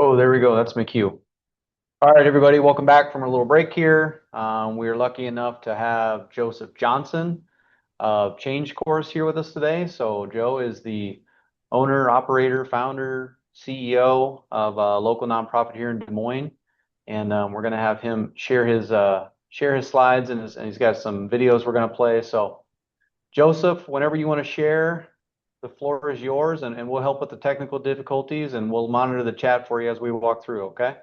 Oh, there we go. That's my cue. All right, everybody, welcome back from our little break here. We are lucky enough to have Joseph Johnson of Change Course here with us today. So Joe is the owner, operator, founder, CEO of a local nonprofit here in Des Moines, and we're going to have him share his slides and he's got some videos we're going to play. So Joseph, whenever you want to share, the floor is yours, and we'll help with the technical difficulties and we'll monitor the chat for you as we walk through, okay?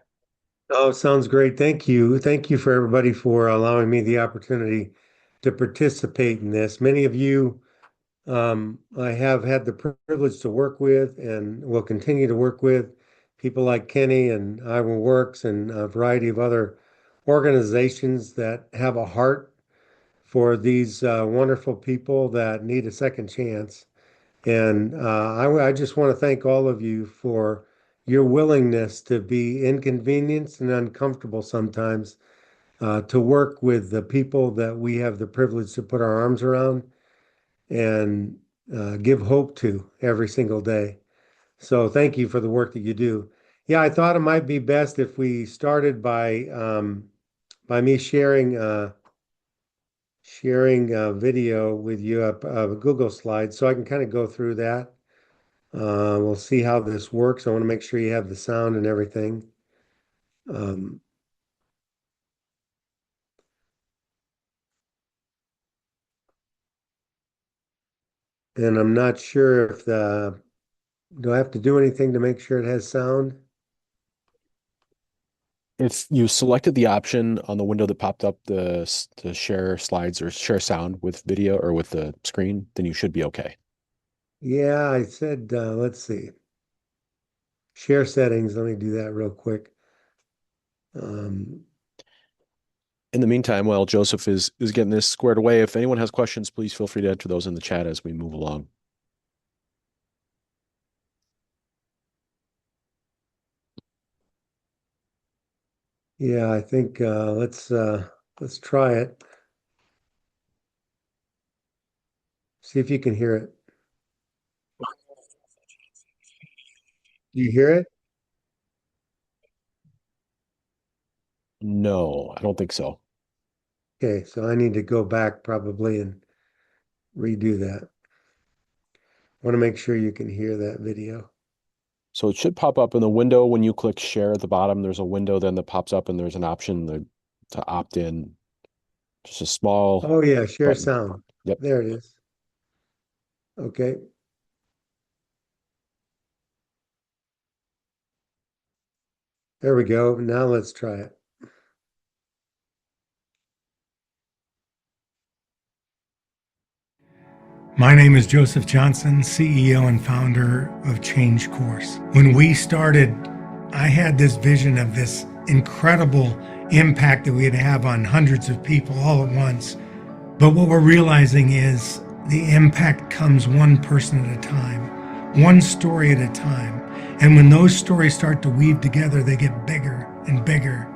Oh, sounds great. Thank you. Thank you for everybody for allowing me the opportunity to participate in this. Many of you I have had the privilege to work with and will continue to work with people like Kenny and Iowa Works and a variety of other organizations that have a heart for these wonderful people that need a second chance. And I just want to thank all of you for your willingness to be inconvenienced and uncomfortable sometimes to work with the people that we have the privilege to put our arms around and give hope to every single day. So thank you for the work that you do. Yeah, I thought it might be best if we started by me sharing a video with you, a Google slide, so I can kind of go through that. We'll see how this works. I want to make sure you have the sound and everything. Um, and I'm not sure if do I have to do anything to make sure it has sound? If you selected the option on the window that popped up, the share slides or share sound with video or with the screen, then you should be okay. Yeah, I said, let's see. Share settings. Let me do that real quick. Um, In the meantime, while Joseph is getting this squared away, if anyone has questions, please feel free to enter those in the chat as we move along. yeah, I think let's try it. See if you can hear it. Do you hear it? No, I don't think so. Okay, so I need to go back probably and redo that. I want to make sure you can hear that video. So it should pop up in the window when you click share at the bottom. There's a window then that pops up and there's an option to opt in. Just a small Oh yeah, share button. sound. Yep. There it is. Okay. There we go. Now let's try it. My name is Joseph Johnson, CEO and founder of Change Course. When we started, I had this vision of this incredible impact that we'd have on hundreds of people all at once. But what we're realizing is the impact comes one person at a time, one story at a time. And when those stories start to weave together, they get bigger and bigger.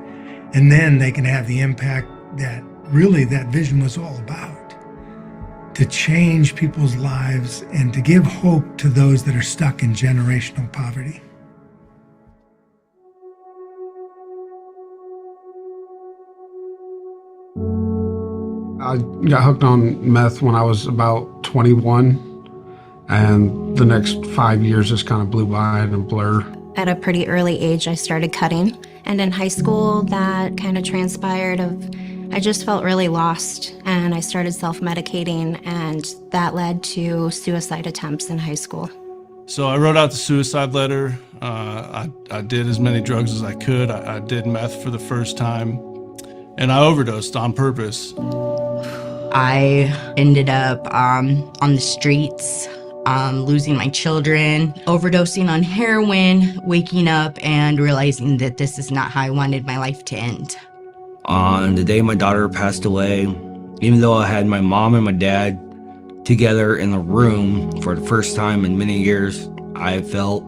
And then they can have the impact that really that vision was all about. To change people's lives and to give hope to those that are stuck in generational poverty. I got hooked on meth when I was about 21, and the next 5 years just kind of blew by in a blur. At a pretty early age, I started cutting. And in high school, that kind of transpired I just felt really lost, and I started self-medicating, and that led to suicide attempts in high school. So I wrote out the suicide letter. I did as many drugs as I could. I did meth for the first time, and I overdosed on purpose. I ended up on the streets, losing my children, overdosing on heroin, waking up and realizing that this is not how I wanted my life to end. On the day my daughter passed away, even though I had my mom and my dad together in the room for the first time in many years, I felt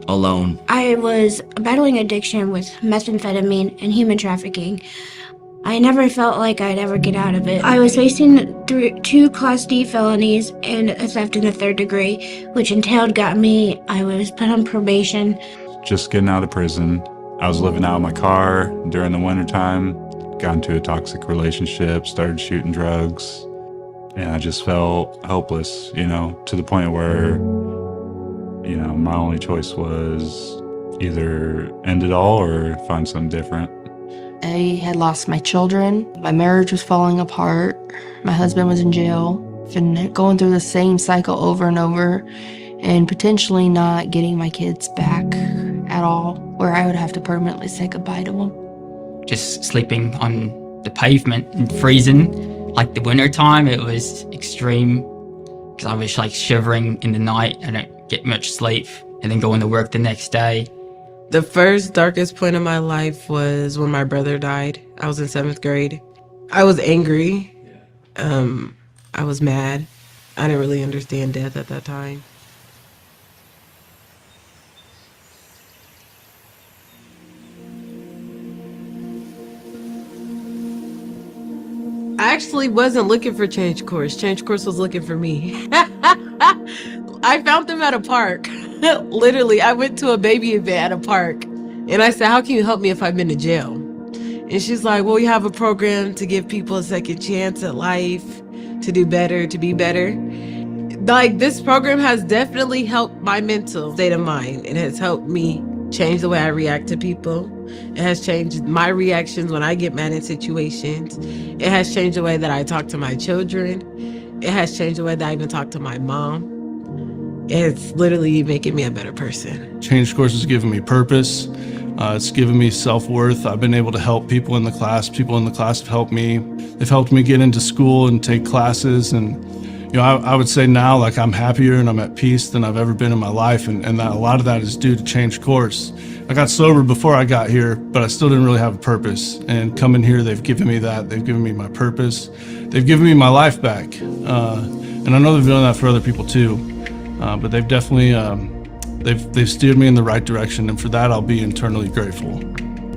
alone. I was battling addiction with methamphetamine and human trafficking. I never felt like I'd ever get out of it. I was facing two Class D felonies and a theft in the third degree, which entailed I was put on probation. just getting out of prison. I was living out of my car during the wintertime, got into a toxic relationship, started shooting drugs, and I just felt helpless, to the point where, my only choice was either end it all or find something different. I had lost my children. My marriage was falling apart. My husband was in jail. And going through the same cycle over and over and potentially not getting my kids back at all, where I would have to permanently say goodbye to them. Just sleeping on the pavement and freezing. Like the winter time, it was extreme because I was like shivering in the night. I don't get much sleep, and then going to work the next day. The first darkest point in my life was when my brother died. I was in 7th grade. I was angry. I was mad. I didn't really understand death at that time. I actually wasn't looking for Change Course. Change Course was looking for me. I found them at a park. Literally, I went to a baby event at a park. And I said, how can you help me if I've been to jail? And she's like, well, we have a program to give people a second chance at life, to do better, to be better. Like, this program has definitely helped my mental state of mind. It has helped me change the way I react to people. It has changed my reactions when I get mad in situations. It has changed the way that I talk to my children. It has changed the way that I even talk to my mom. It's literally making me a better person. Change Course has given me purpose. It's given me self-worth. I've been able to help people in the class. People in the class have helped me. They've helped me get into school and take classes. And, I would say now, like, I'm happier and I'm at peace than I've ever been in my life. And that, a lot of that is due to Change Course. I got sober before I got here, but I still didn't really have a purpose. And coming here, they've given me that. They've given me my purpose. They've given me my life back. And I know they've done that for other people too. But they've definitely, they've steered me in the right direction, and for that I'll be eternally grateful.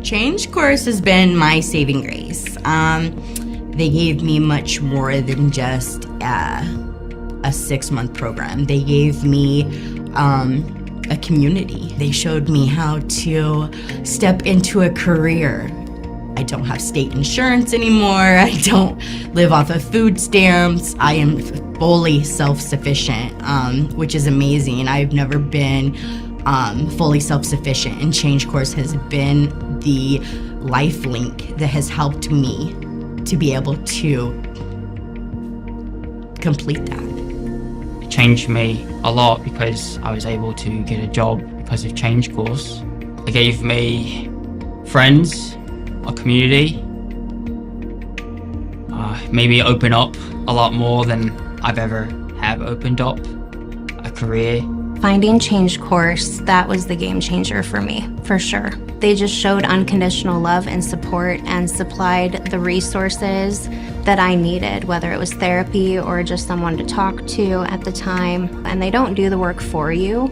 Change Course has been my saving grace. They gave me much more than just a 6-month program. They gave me a community. They showed me how to step into a career. I don't have state insurance anymore. I don't live off of food stamps. I am fully self-sufficient, which is amazing. I've never been fully self-sufficient, and Change Course has been the life link that has helped me to be able to complete that. It changed me a lot because I was able to get a job because of Change Course. It gave me friends, a community, made me open up a lot more than I've ever have opened up, a career. Finding Change Course, that was the game changer for me, for sure. They just showed unconditional love and support and supplied the resources that I needed, whether it was therapy or just someone to talk to at the time. And they don't do the work for you,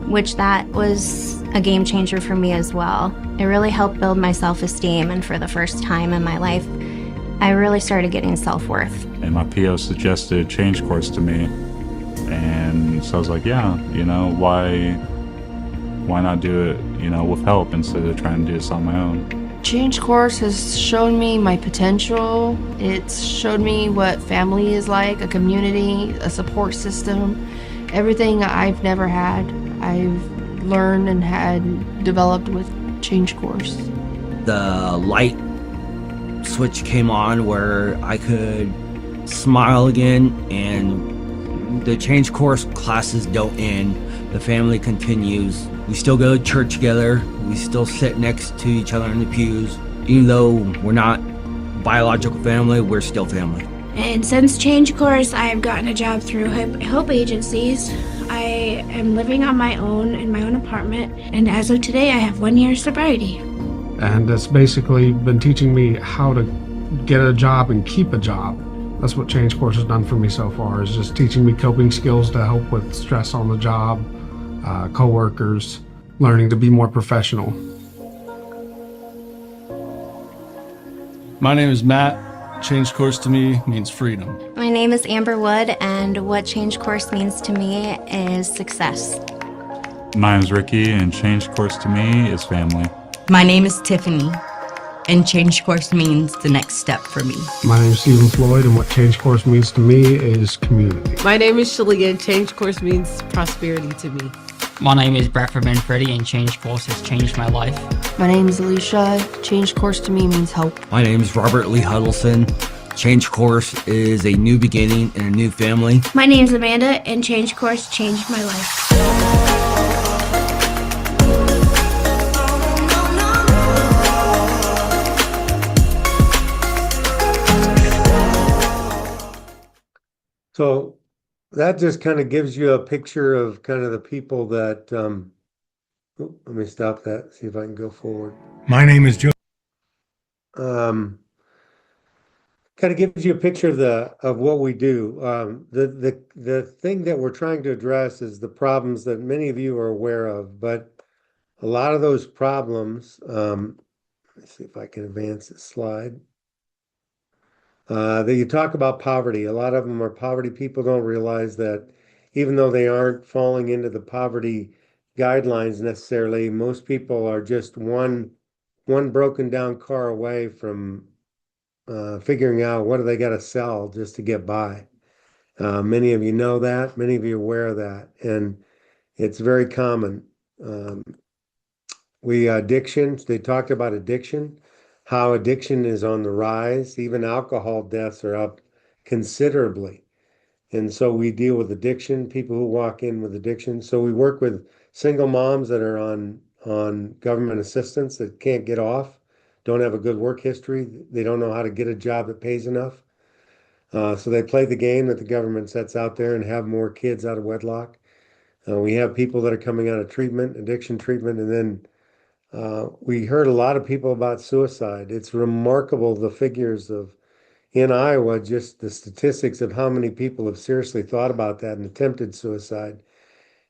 which that was a game changer for me as well. It really helped build my self-esteem, and for the first time in my life, I really started getting self-worth. And my PO suggested Change Course to me. And so I was like, yeah, why not do it, with help instead of trying to do this on my own. Change Course has shown me my potential. It's showed me what family is like, a community, a support system, everything I've never had. I've learned and had developed with Change Course. The light switch came on where I could smile again, and the Change Course classes don't end. The family continues. We still go to church together. We still sit next to each other in the pews. Even though we're not biological family, we're still family. And since Change Course, I have gotten a job through Hope Agencies. I am living on my own in my own apartment, and as of today, I have 1 year sobriety. And it's basically been teaching me how to get a job and keep a job. That's what Change Course has done for me so far, is just teaching me coping skills to help with stress on the job, coworkers, learning to be more professional. My name is Matt. Change Course to me means freedom. My name is Amber Wood, and what Change Course means to me is success. My name's Ricky, and change course to me is family. My name is Tiffany, and change course means the next step for me. My name is Stephen Floyd, and what change course means to me is community. My name is Shalia, and change course means prosperity to me. My name is Bradford Manfredi, and change course has changed my life. My name is Alicia. Change course to me means hope. My name is Robert Lee Huddleston. Change course is a new beginning and a new family. My name's Amanda, and change course changed my life. So that just kind of gives you a picture of kind of the people that, let me stop that, see if I can go forward. My name is Joe. Kind of gives you a picture of what we do. The thing that we're trying to address is the problems that many of you are aware of, but a lot of those problems, let's see if I can advance this slide. That you talk about poverty. A lot of them are poverty. People don't realize that even though they aren't falling into the poverty guidelines necessarily, most people are just one broken down car away from figuring out what do they got to sell just to get by. Many of you know that. Many of you are aware of that, and it's very common. Addictions. They talked about addiction. How addiction is on the rise. Even alcohol deaths are up considerably. And so we deal with addiction, people who walk in with addiction. So we work with single moms that are on government assistance that can't get off, don't have a good work history. They don't know how to get a job that pays enough. So they play the game that the government sets out there and have more kids out of wedlock. We have people that are coming out of treatment, addiction treatment, and then we heard a lot of people about suicide. It's remarkable the figures of in Iowa, just the statistics of how many people have seriously thought about that and attempted suicide.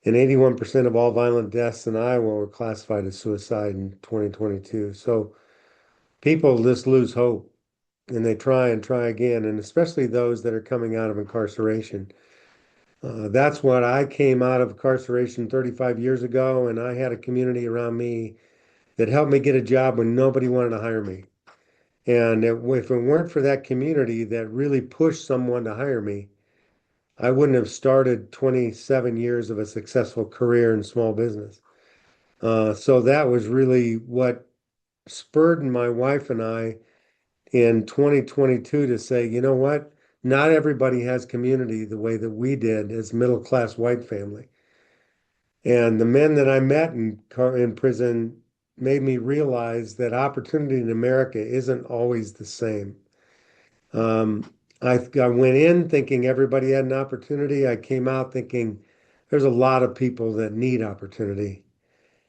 And 81% of all violent deaths in Iowa were classified as suicide in 2022. So people just lose hope and they try and try again, and especially those that are coming out of incarceration. That's what I came out of incarceration 35 years ago, and I had a community around me that helped me get a job when nobody wanted to hire me. And if it weren't for that community that really pushed someone to hire me, I wouldn't have started 27 years of a successful career in small business. So that was really what spurred my wife and I in 2022 to say, you know what? Not everybody has community the way that we did as middle-class white family. And the men that I met in prison made me realize that opportunity in America isn't always the same. I went in thinking everybody had an opportunity. I came out thinking there's a lot of people that need opportunity.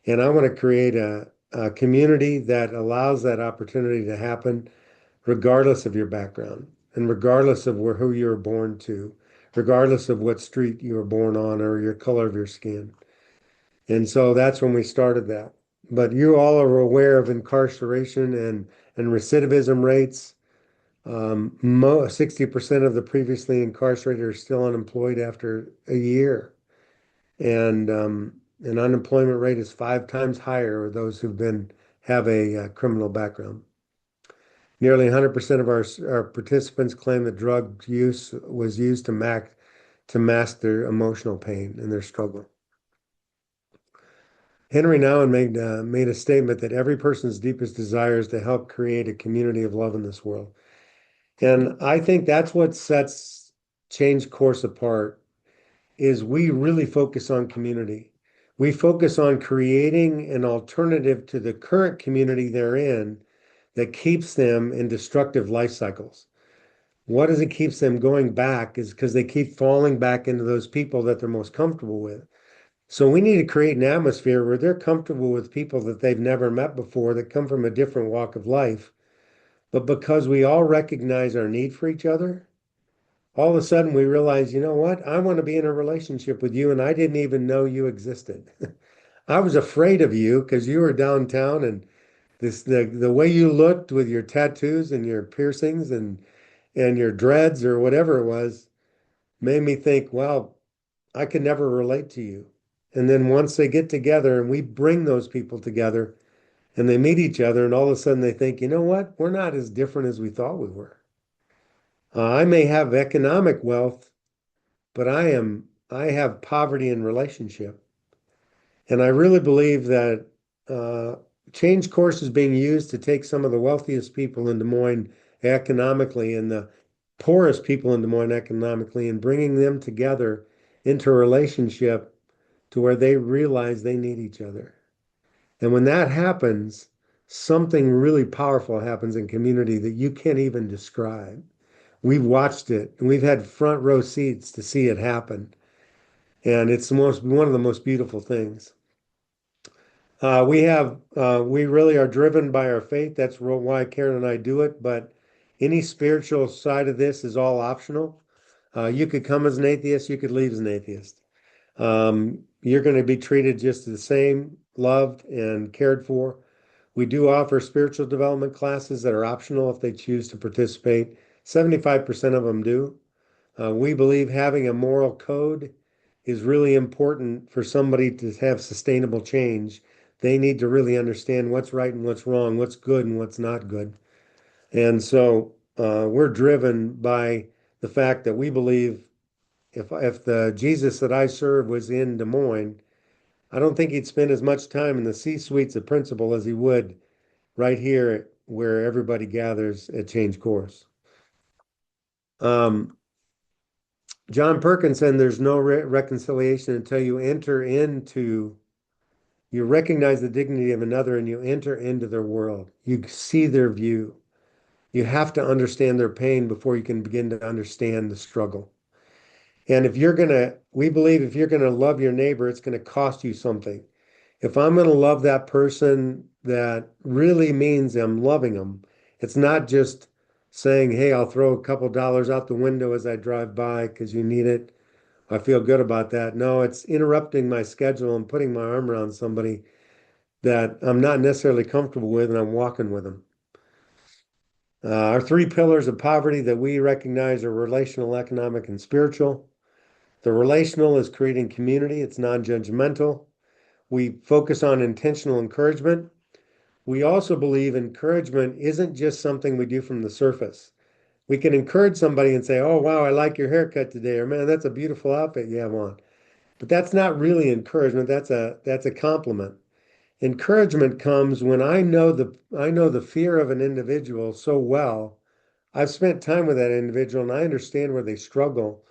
And I want to create a community that allows that opportunity to happen regardless of your background and regardless of who you were born to, regardless of what street you were born on or your color of your skin. And so that's when we started that. But you all are aware of incarceration and recidivism rates. 60% of the previously incarcerated are still unemployed after a year. And an unemployment rate is 5 times higher with those have a criminal background. Nearly 100% of our participants claim that drug use was used to mask their emotional pain and their struggle. Henry Nouwen made a statement that every person's deepest desire is to help create a community of love in this world. And I think that's what sets Change Course apart, is we really focus on community. We focus on creating an alternative to the current community they're in that keeps them in destructive life cycles. What is it keeps them going back is because they keep falling back into those people that they're most comfortable with. So we need to create an atmosphere where they're comfortable with people that they've never met before that come from a different walk of life. But because we all recognize our need for each other, all of a sudden we realize, you know what? I want to be in a relationship with you, and I didn't even know you existed. I was afraid of you because you were downtown, and the way you looked with your tattoos and your piercings and your dreads or whatever it was made me think, well, I could never relate to you. And then once they get together and we bring those people together and they meet each other, and all of a sudden they think, you know what? We're not as different as we thought we were. I may have economic wealth, but I have poverty in relationship. And I really believe that change course is being used to take some of the wealthiest people in Des Moines economically and the poorest people in Des Moines economically and bringing them together into a relationship to where they realize they need each other. And when that happens, something really powerful happens in community that you can't even describe. We've watched it and we've had front row seats to see it happen. And it's one of the most beautiful things. We really are driven by our faith. That's why Karen and I do it. But any spiritual side of this is all optional. You could come as an atheist, you could leave as an atheist. You're going to be treated just the same, loved and cared for. We do offer spiritual development classes that are optional if they choose to participate. 75% of them do. We believe having a moral code is really important for somebody to have sustainable change. They need to really understand what's right and what's wrong, what's good and what's not good. And so we're driven by the fact that we believe if the Jesus that I serve was in Des Moines, I don't think he'd spend as much time in the C-suites of principal as he would right here where everybody gathers at Change Course. John Perkins said there's no reconciliation until you recognize the dignity of another and you enter into their world. You see their view. You have to understand their pain before you can begin to understand the struggle. And we believe if you're going to love your neighbor, it's going to cost you something. If I'm going to love that person, that really means I'm loving them. It's not just saying, hey, I'll throw a couple dollars out the window as I drive by because you need it. I feel good about that. No, it's interrupting my schedule and putting my arm around somebody that I'm not necessarily comfortable with and I'm walking with them. Our three pillars of poverty that we recognize are relational, economic, and spiritual. The relational is creating community. It's non-judgmental. We focus on intentional encouragement. We also believe encouragement isn't just something we do from the surface. We can encourage somebody and say, oh, wow, I like your haircut today, or man, that's a beautiful outfit you have on. But that's not really encouragement. That's a compliment. Encouragement comes when I know the fear of an individual so well. I've spent time with that individual and I understand where they struggle.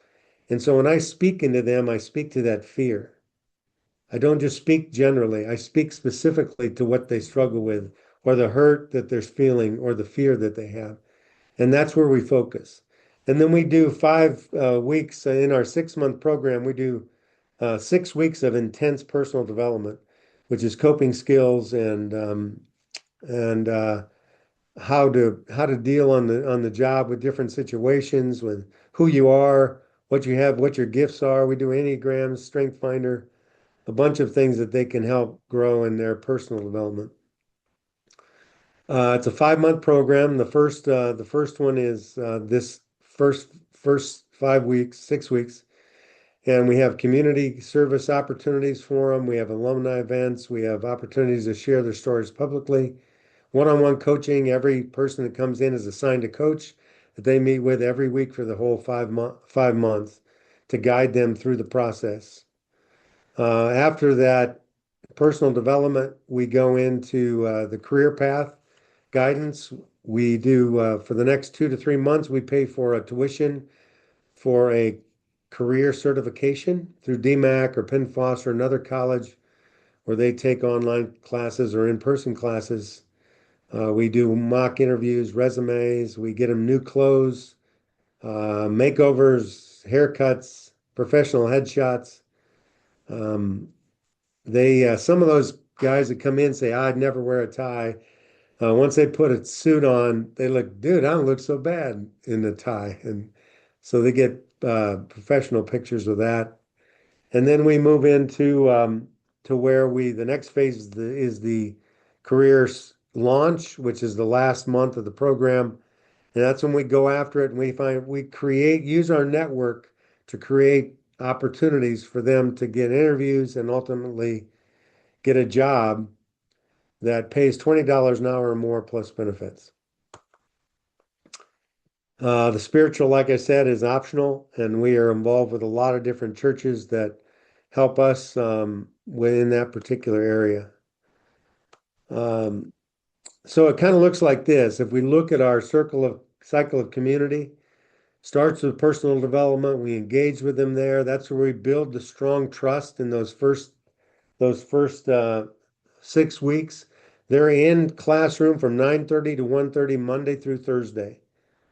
And so when I speak into them, I speak to that fear. I don't just speak generally. I speak specifically to what they struggle with, or the hurt that they're feeling, or the fear that they have. And that's where we focus. And then we do 5 weeks in our 6-month program. We do 6 weeks of intense personal development, which is coping skills and how to deal on the job with different situations, with who you are, what you have, what your gifts are. We do Enneagrams, Strength Finder, a bunch of things that they can help grow in their personal development. It's a 5-month program. The first one is this first 5 weeks, 6 weeks. And we have community service opportunities for them. We have alumni events. We have opportunities to share their stories publicly. One-on-one coaching. Every person that comes in is assigned a coach that they meet with every week for the whole 5 months to guide them through the process. After that personal development, we go into the career path guidance. We do, for the next 2 to 3 months, we pay for a tuition for a career certification through DMAC or Penn Foster, another college where they take online classes or in-person classes. We do mock interviews, resumes. We get them new clothes, makeovers, haircuts, professional headshots. Some of those guys that come in say, I'd never wear a tie. Once they put a suit on, they look, dude, I don't look so bad in the tie. And so they get professional pictures of that. And then we move into to where the next phase is the career launch, which is the last month of the program. And that's when we go after it and we use our network to create opportunities for them to get interviews and ultimately get a job that pays $20 an hour or more plus benefits. The spiritual, like I said, is optional, and we are involved with a lot of different churches that help us within that particular area. So it kind of looks like this. If we look at our cycle of community, starts with personal development. We engage with them there. That's where we build the strong trust in those first 6 weeks. They're in classroom from 9:30 to 1:30 Monday through Thursday,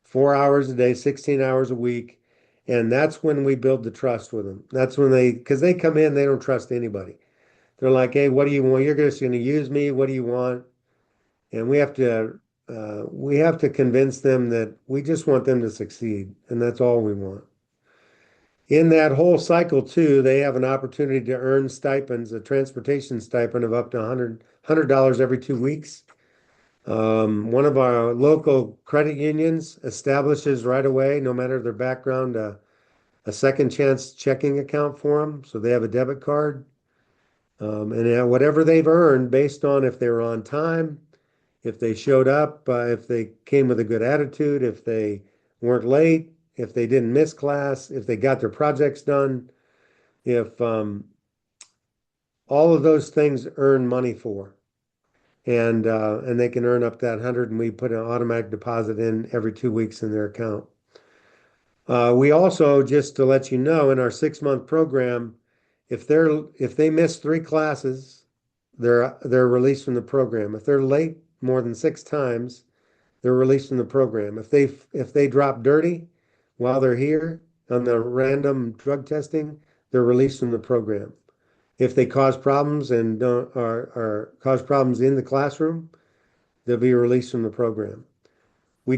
4 hours a day, 16 hours a week. And that's when we build the trust with them. That's when because they come in, they don't trust anybody. They're like, hey, what do you want? You're just going to use me. What do you want? And we have to convince them that we just want them to succeed, and that's all we want. In that whole cycle too, they have an opportunity to earn stipends, a transportation stipend of up to $100 every 2 weeks. One of our local credit unions establishes right away, no matter their background, a second chance checking account for them, so they have a debit card. And whatever they've earned based on if they were on time, if they showed up, if they came with a good attitude, if they weren't late, if they didn't miss class, if they got their projects done, if all of those things earn money for. And they can earn up that 100, and we put an automatic deposit in every 2 weeks in their account. We also, just to let you know, in our 6-month program, if they miss 3 classes, they're released from the program. If they're late more than 6 times, they're released from the program. If they drop dirty while they're here on the random drug testing, they're released from the program. If they cause problems and cause problems in the classroom, they'll be released from the program. We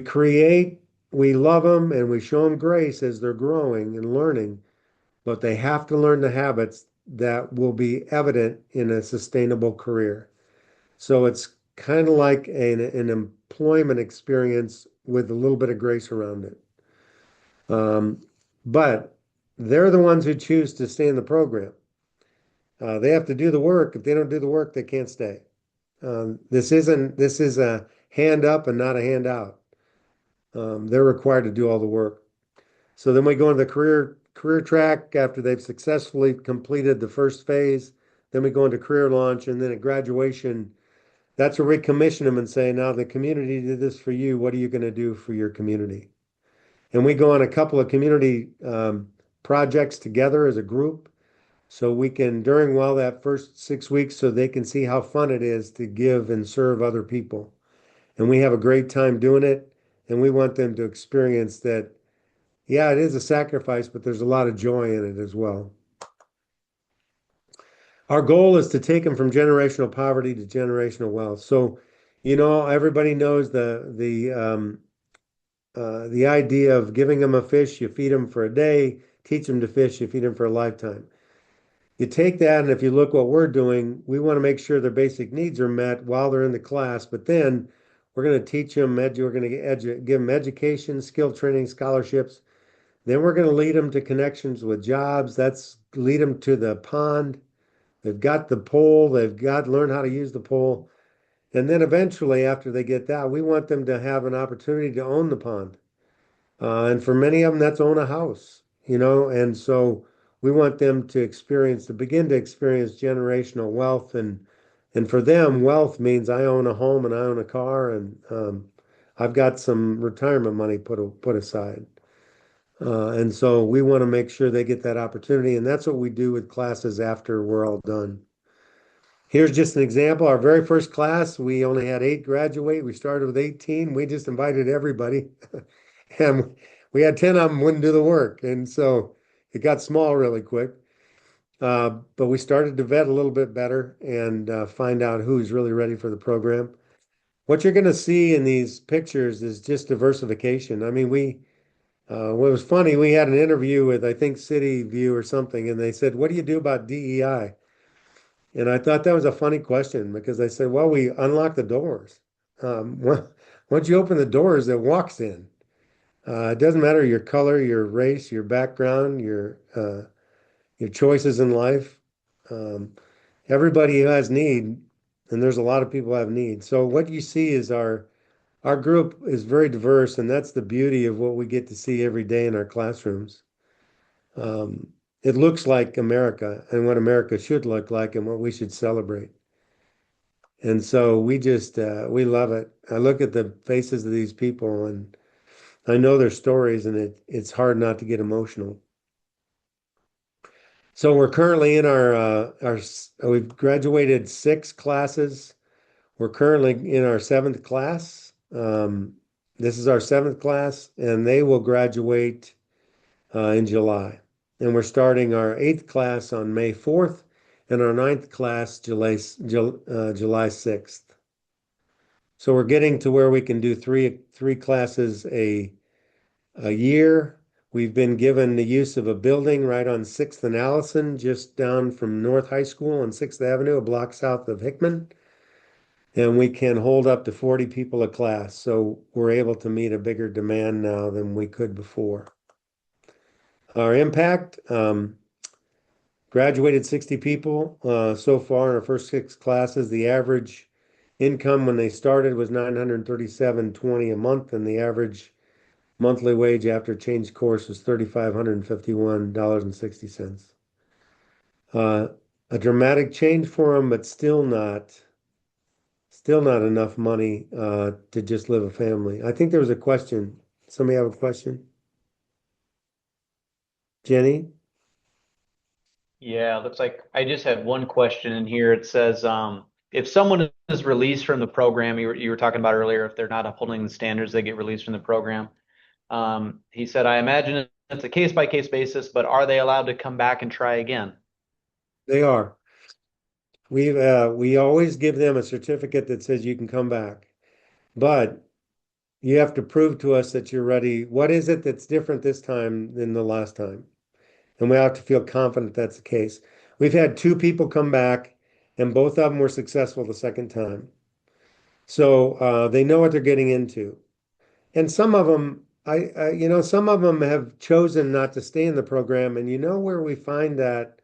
love them, and we show them grace as they're growing and learning, but they have to learn the habits that will be evident in a sustainable career. So it's kind of like an employment experience with a little bit of grace around it. But they're the ones who choose to stay in the program. They have to do the work. If they don't do the work, they can't stay. This is a hand up and not a handout. They're required to do all the work. So then we go into the career track after they've successfully completed the first phase. Then we go into career launch, and then at graduation, that's where we commission them and say, now the community did this for you. What are you going to do for your community? And we go on a couple of community projects together as a group. So we can, during that first 6 weeks, so they can see how fun it is to give and serve other people. And we have a great time doing it. And we want them to experience that, yeah, it is a sacrifice, but there's a lot of joy in it as well. Our goal is to take them from generational poverty to generational wealth. So, everybody knows the idea of giving them a fish, you feed them for a day, teach them to fish, you feed them for a lifetime. You take that, and if you look what we're doing, we want to make sure their basic needs are met while they're in the class, but then we're going to teach them, we're going to give them education, skill training, scholarships. Then we're going to lead them to connections with jobs. That's lead them to the pond. They've got the pole. They've got to learn how to use the pole. And then eventually, after they get that, we want them to have an opportunity to own the pond. And for many of them, that's own a house, and so we want them to begin to experience generational wealth. And for them, wealth means I own a home and I own a car, and I've got some retirement money put aside. And so we want to make sure they get that opportunity. And that's what we do with classes after we're all done. Here's just an example. Our very first class, we only had 8 graduate. We started with 18. We just invited everybody. And we had 10 of them wouldn't do the work. And so it got small really quick. But we started to vet a little bit better and find out who's really ready for the program. What you're going to see in these pictures is just diversification. I mean, what was funny, we had an interview with, I think, City View or something, and they said, what do you do about DEI? And I thought that was a funny question because they said, well, we unlock the doors. Once you open the doors, it walks in. It doesn't matter your color, your race, your background, your your choices in life. Everybody has need, and there's a lot of people who have need. So what you see is our group is very diverse, and that's the beauty of what we get to see every day in our classrooms. It looks like America and what America should look like and what we should celebrate. And so we just we love it. I look at the faces of these people and I know their stories, and it's hard not to get emotional. So we're currently in we've graduated 6 classes. We're currently in our 7th class. This is our 7th class, and they will graduate in July. And we're starting our 8th class on May 4th, and our 9th class July 6th. So we're getting to where we can do three classes a year. We've been given the use of a building right on 6th and Allison, just down from North High School on 6th Avenue, a block south of Hickman. And we can hold up to 40 people a class. So we're able to meet a bigger demand now than we could before. Our impact, graduated 60 people so far in our first 6 classes. The average income when they started was $937.20 a month, and the average monthly wage after change course was $3,551.60. A dramatic change for them, but still not enough money to just live a family. I think there was a question. Somebody have a question? Jenny? Yeah, looks like I just had one question in here. It says, if someone is released from the program, you were talking about earlier, if they're not upholding the standards, they get released from the program. He said, I imagine it's a case-by-case basis, but are they allowed to come back and try again? They are. We always give them a certificate that says you can come back, but you have to prove to us that you're ready. What is it that's different this time than the last time? And we have to feel confident that's the case. We've had 2 people come back, and both of them were successful the second time. So they know what they're getting into. And some of them, some of them have chosen not to stay in the program. And you know where we find that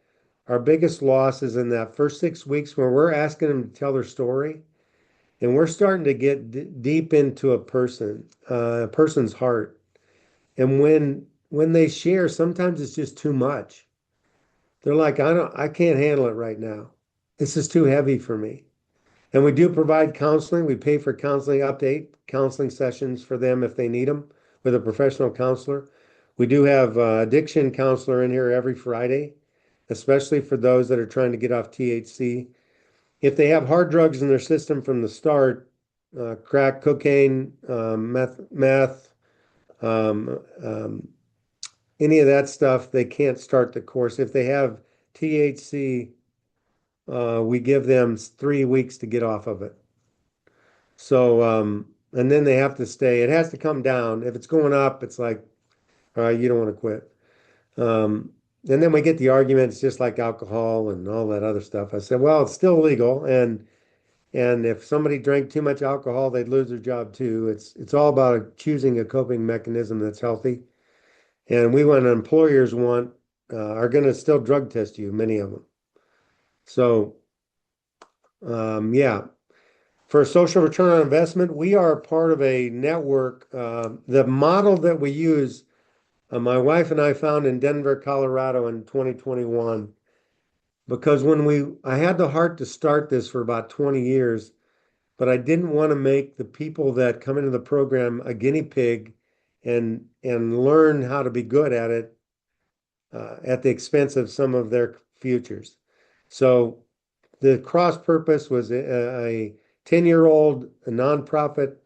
our biggest loss is in that first 6 weeks where we're asking them to tell their story, and we're starting to get deep into a person's heart. And when they share, sometimes it's just too much. They're like, I can't handle it right now. This is too heavy for me. And we do provide counseling. We pay for counseling, up to 8 counseling sessions for them if they need them with a professional counselor. We do have addiction counselor in here every Friday, especially for those that are trying to get off THC. If they have hard drugs in their system from the start, crack, cocaine, meth, any of that stuff, they can't start the course. If they have THC, we give them 3 weeks to get off of it. So, and then they have to stay. It has to come down. If it's going up, it's like, all right, you don't want to quit. And then we get the argument, it's just like alcohol and all that other stuff. I said, well, it's still legal, and if somebody drank too much alcohol, they'd lose their job too. It's all about choosing a coping mechanism that's healthy. And when employers are going to still drug test you, many of them. So, yeah, for a social return on investment, we are part of a network. The model that we use, my wife and I found in Denver, Colorado in 2021, because I had the heart to start this for about 20 years, but I didn't want to make the people that come into the program a guinea pig and learn how to be good at it at the expense of some of their futures. So the cross purpose was a 10-year-old nonprofit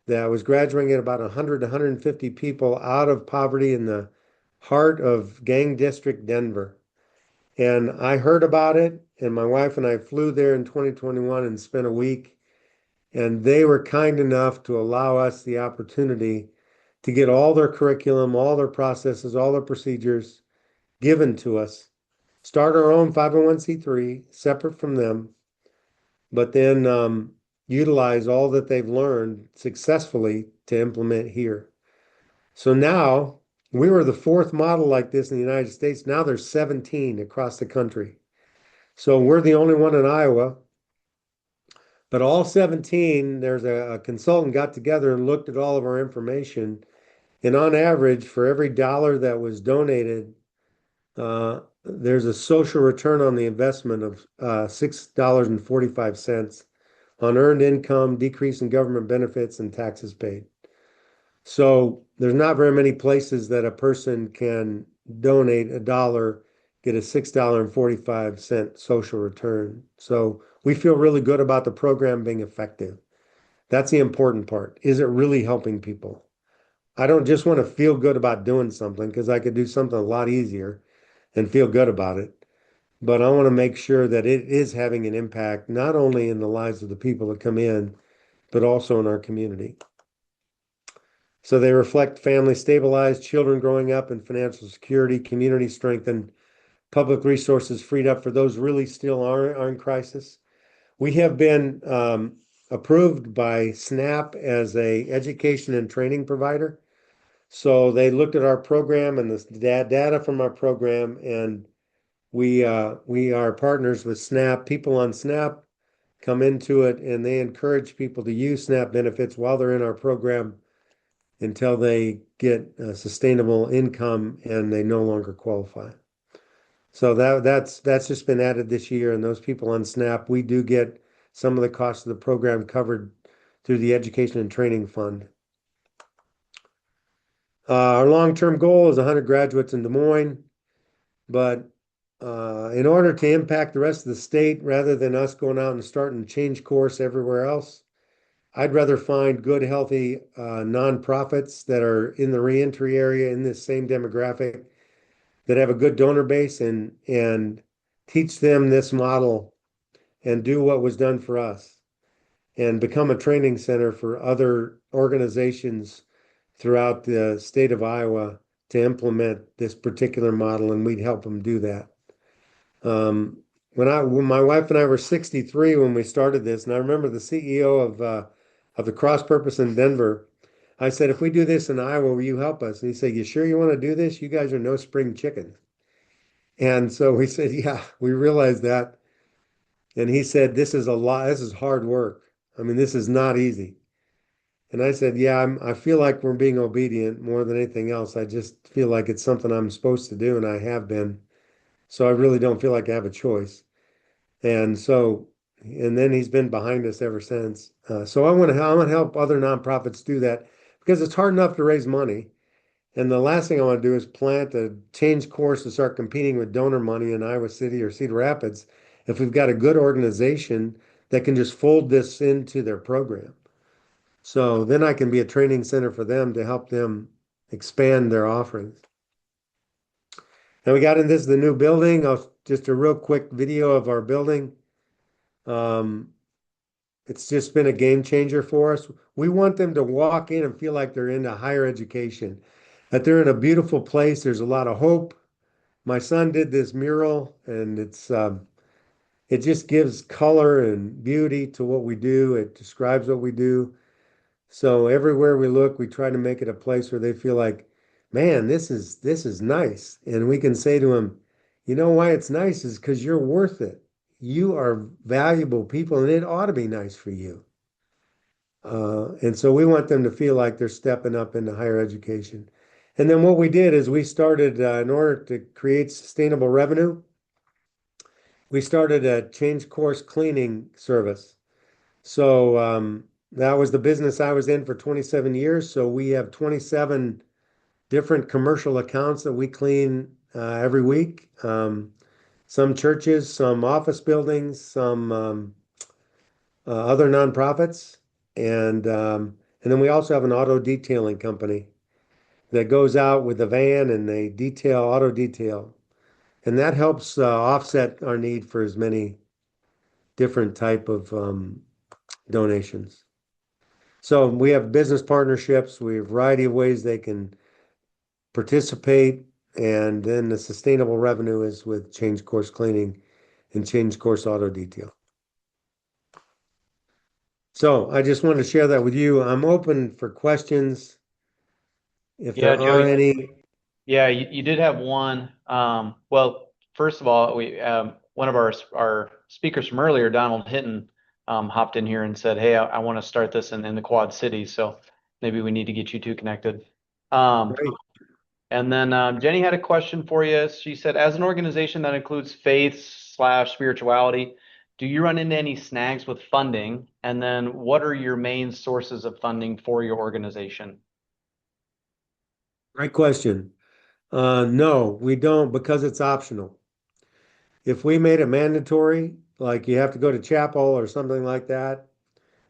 that was graduating at about 100 to 150 people out of poverty in the heart of Gang District, Denver. And I heard about it, and my wife and I flew there in 2021 and spent a week. And they were kind enough to allow us the opportunity to get all their curriculum, all their processes, all their procedures given to us. Start our own 501c3, separate from them, but then utilize all that they've learned successfully to implement here. So now We were the fourth model like this in the United States. Now there's 17 across the country. So we're the only one in Iowa. But all 17, there's a consultant got together and looked at all of our information. And on average, for every dollar that was donated, there's a social return on the investment of $6.45 on earned income, decrease in government benefits, and taxes paid. So there's not very many places that a person can donate a dollar, get a $6.45 social return. So we feel really good about the program being effective. That's the important part. Is it really helping people? I don't just want to feel good about doing something, because I could do something a lot easier and feel good about it. But I want to make sure that it is having an impact, not only in the lives of the people that come in, but also in our community. So they reflect family stabilized, children growing up in financial security, community strengthened, public resources freed up for those really still are in crisis. We have been approved by SNAP as a education and training provider. So they looked at our program and the data from our program, and we are partners with SNAP. People on SNAP come into it, and they encourage people to use SNAP benefits while they're in our program until they get a sustainable income and they no longer qualify. So that's just been added this year, and those people on SNAP, we do get some of the costs of the program covered through the Education and Training Fund. Our long-term goal is 100 graduates in Des Moines, but in order to impact the rest of the state, rather than us going out and starting to change course everywhere else, I'd rather find good, healthy nonprofits that are in the reentry area in this same demographic that have a good donor base, and teach them this model and do what was done for us and become a training center for other organizations throughout the state of Iowa to implement this particular model, and we'd help them do that. When my wife and I were 63 when we started this, and I remember the CEO of the Cross Purpose in Denver, I said, if we do this in Iowa, will you help us? And he said, you sure you want to do this? You guys are no spring chickens. And so we said, yeah, we realized that. And he said, this is a lot, this is hard work. I mean, this is not easy. And I said, yeah, I feel like we're being obedient more than anything else. I just feel like it's something I'm supposed to do, and I have been. So I really don't feel like I have a choice. And then he's been behind us ever since. So I want to help other nonprofits do that, because it's hard enough to raise money. And the last thing I want to do is plant a change course to start competing with donor money in Iowa City or Cedar Rapids if we've got a good organization that can just fold this into their program. So then I can be a training center for them to help them expand their offerings. And we got in this, the new building. Just a real quick video of our building. It's just been a game changer for us. We want them to walk in and feel like they're into higher education, that they're in a beautiful place. There's a lot of hope. My son did this mural, and it just gives color and beauty to what we do. It describes what we do. So everywhere we look, we try to make it a place where they feel like, man, this is nice. And we can say to them, you know why it's nice is because you're worth it. You are valuable people, and it ought to be nice for you. And so we want them to feel like they're stepping up into higher education. And then what we did is we started, in order to create sustainable revenue, we started a change course cleaning service. So that was the business I was in for 27 years. So we have 27 different commercial accounts that we clean every week. Some churches, some office buildings, some other nonprofits, and then we also have an auto detailing company that goes out with a van and they detail, auto detail, and that helps offset our need for as many different type of donations. So we have business partnerships. We have a variety of ways they can participate, and then the sustainable revenue is with change course cleaning and change course auto detail. So I just wanted to share that with you. I'm open for questions if there are any. Yeah, you did have one. Well, first of all, we one of our speakers from earlier, Donald Hinton, hopped in here and said, "Hey, I want to start this in the Quad Cities, so maybe we need to get you two connected." Um, Great. and then Jenny had a question for you. She said, "As an organization that includes faith slash spirituality, do you run into any snags with funding? And then what are your main sources of funding for your organization?" Great question. No, we don't because it's optional. If we made it mandatory, like you have to go to chapel or something like that,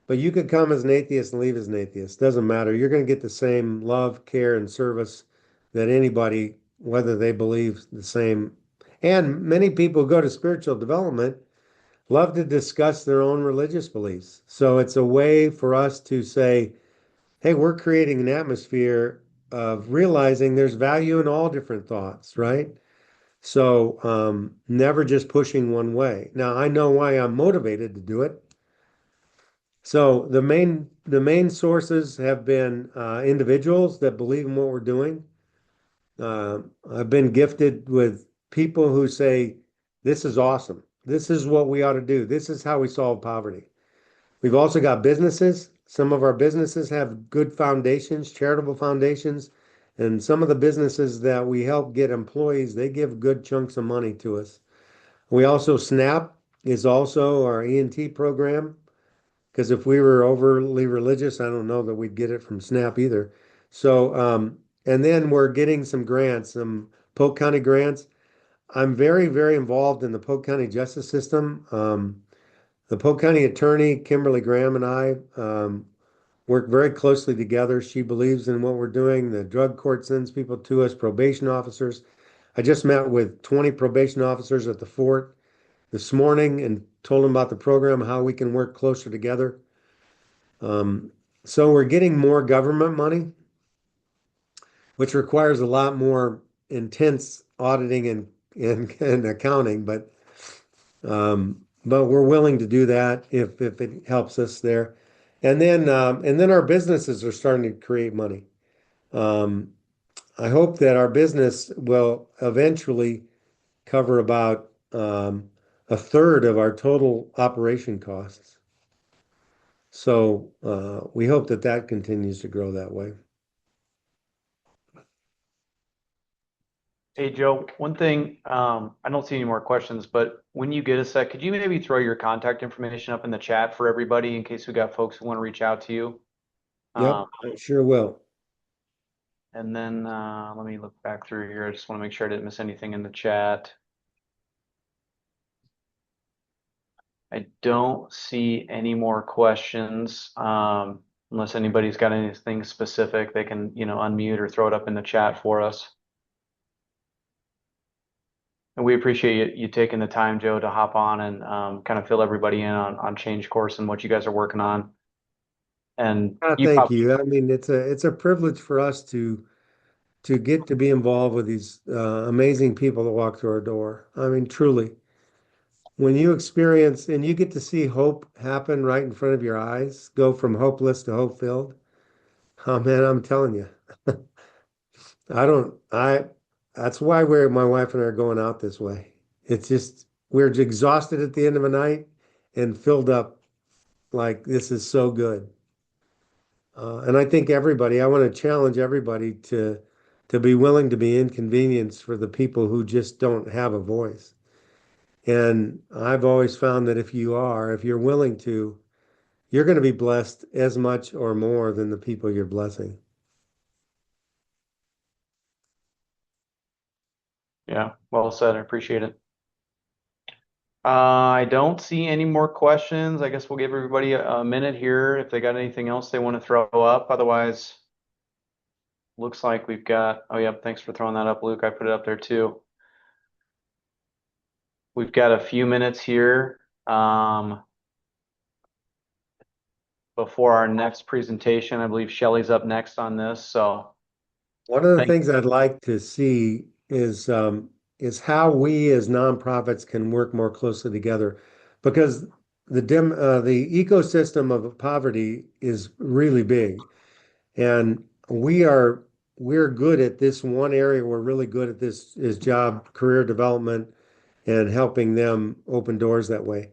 but you could come as an atheist and leave as an atheist. Doesn't matter. You're going to get the same love, care, and service that anybody, whether they believe the same. And many people who go to spiritual development love to discuss their own religious beliefs. So it's a way for us to say, hey, we're creating an atmosphere of realizing there's value in all different thoughts, right? So never just pushing one way. Now I know why I'm motivated to do it. So the main sources have been individuals that believe in what we're doing. I've been gifted with people who say, "This is awesome. This is what we ought to do. This is how we solve poverty." We've also got businesses. Some of our businesses have good foundations, charitable foundations, and some of the businesses that we help get employees, they give good chunks of money to us. We also SNAP is also our ENT program, because if we were overly religious, I don't know that we'd get it from SNAP either. So, and then we're getting some grants, some Polk County grants. I'm very, very involved in the Polk County justice system. The Polk County attorney, Kimberly Graham, and I work very closely together. She believes in what we're doing. The drug court sends people to us, probation officers. I just met with 20 probation officers at the fort this morning and told them about the program, how we can work closer together. So we're getting more government money, which requires a lot more intense auditing and accounting, but we're willing to do that if it helps us there. And then our businesses are starting to create money. I hope that our business will eventually cover about a third of our total operation costs. So we hope that that continues to grow that way. Hey, Joe, one thing, I don't see any more questions, but when you get a sec, could you maybe throw your contact information up in the chat for everybody in case we got folks who want to reach out to you? Yep, I sure will. And then let me look back through here. I just want to make sure I didn't miss anything in the chat. I don't see any more questions. Unless anybody's got anything specific, they can, unmute or throw it up in the chat for us. And we appreciate you taking the time, Joe, to hop on and kind of fill everybody in on Change Course and what you guys are working on. And Thank you. I mean, it's a privilege for us to get to be involved with these amazing people that walk through our door. I mean, truly, when you experience and you get to see hope happen right in front of your eyes, go from hopeless to hope filled. Oh man, I'm telling you, I don't, I, that's why my wife and I are going out this way. It's just, we're exhausted at the end of the night and filled up like this is so good. And I think I want to challenge everybody to be willing to be inconvenienced for the people who just don't have a voice. And I've always found that if you're willing to, you're going to be blessed as much or more than the people you're blessing. Yeah, well said. I appreciate it. I don't see any more questions. I guess we'll give everybody a minute here if they got anything else they want to throw up. Otherwise, looks like we've got, oh, yep, thanks for throwing that up, Luke. I put it up there too. We've got a few minutes here before our next presentation. I believe Shelley's up next on this. So one of the things I'd like to see is how we as nonprofits can work more closely together, because the ecosystem of poverty is really big, and we are we're good at this one area. We're really good at this is job career development and helping them open doors that way.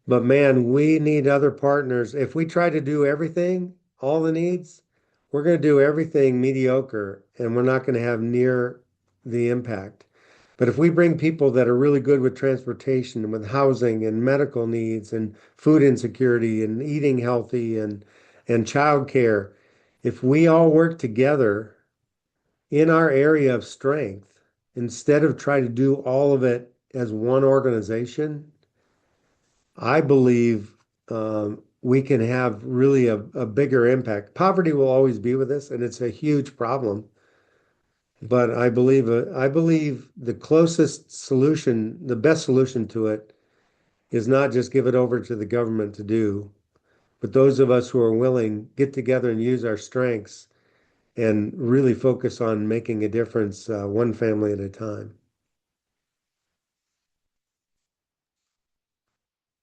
But man, we need other partners. If we try to do everything, all the needs, we're going to do everything mediocre and we're not going to have near the impact. But if we bring people that are really good with transportation and with housing and medical needs and food insecurity and eating healthy and childcare, if we all work together in our area of strength, instead of trying to do all of it as one organization, I believe we can have really a bigger impact. Poverty will always be with us, and it's a huge problem. But I believe the closest solution, the best solution to it, is not just give it over to the government to do, but those of us who are willing get together and use our strengths and really focus on making a difference, one family at a time.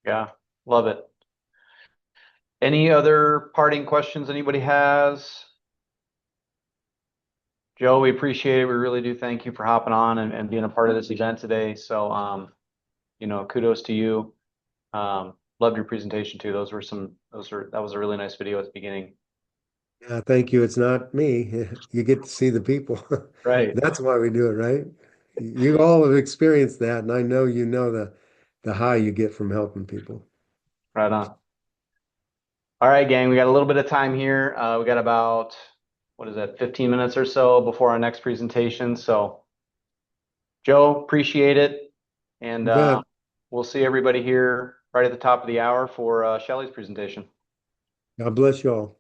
Yeah, love it. Any other parting questions anybody has? Joe, we appreciate it. We really do thank you for hopping on and being a part of this event today. So, kudos to you. Loved your presentation too. That was a really nice video at the beginning. Yeah, thank you. It's not me. You get to see the people. Right. That's why we do it, right? You all have experienced that, and I know you know the high you get from helping people. Right on. All right, gang, we got a little bit of time here. We got about, 15 minutes or so before our next presentation. So, Joe, appreciate it. And You bet. we'll see everybody here right at the top of the hour for Shelley's presentation. God bless you all.